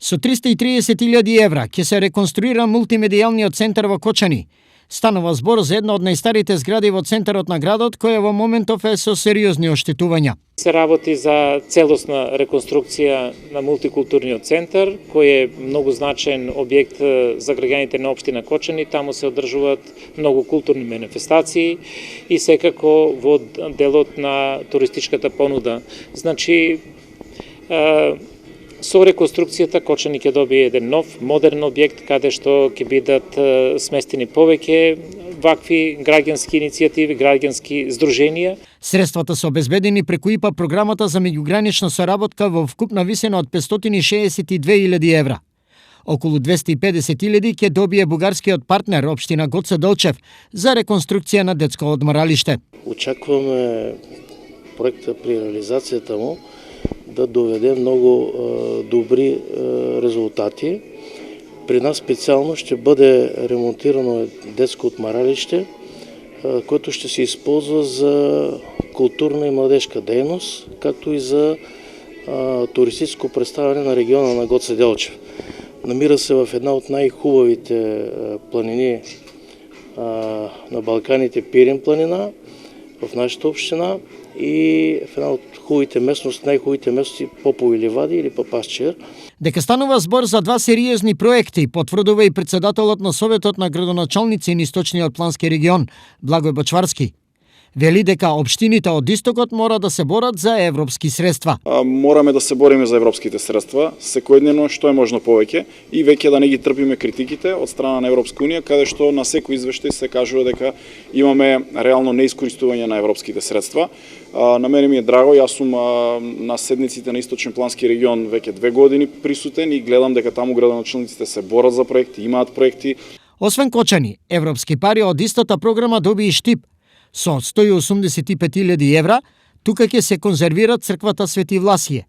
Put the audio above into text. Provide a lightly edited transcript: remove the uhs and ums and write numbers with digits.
Со 330.000 евра ќе се реконструира мултимедијалниот центар во Кочани. Станува збор за една од најстарите згради во центарот на градот, која во моментов е со сериозни оштетувања. Се работи за целосна реконструкција на мултикултурниот центар, кој е многу значаен објект за граѓаните на општина Кочани. Таму се одржуваат многу културни манифестации и секако во делот на туристичката понуда. Значи, со реконструкцијата Кочани ќе добие еден нов, модерн објект, каде што ќе бидат сместени повеќе вакви граѓански иницијативи, граѓански здруженија. Средствата се обезбедени преку ИПА програмата за меѓугранична соработка во вкупна висина од 562.000 евра. Околу 250.000 ќе добие бугарскиот партнер општина Гоце Делчев за реконструкција на детско одморалиште. Очакваме проекта при реализацијата му да доведе многу добри резултати. При нас специјално ще бъде ремонтирано детско одморалиште, което ще се използва за културна и младежка дейност, както и за туристическо представяне на региона на Гоце Делчев. Намира се в една от най-хубавите планини на Балканите, Пирин планина, в нашата община, и в една от хубавите местности, најхубавите местности Попови ливади или Папасчер. Дека станува збор за два сериозни проекти, потврдува и председателот на Советот на градоначалници на Источниот плански регион, Благој Бочварски. Вели дека општините од Истокот мора да се борат за европски средства. Мораме да се бориме за европските средства, секојдневно што е можно повеќе и веќе да не ги трпиме критиките од страна на Европска унија, каде што на секој извештај се кажува дека имаме реално неискористување на европските средства. На мене ми е драго, јас сум на седниците на Источен плански регион веќе 2 години присутен и гледам дека таму градоначалниците се борат за проекти, имаат проекти. Освен Кочани, европски пари од истата програма доби и Штип. Со 185.000 евра, тука ќе се конзервира црквата Свети Власие.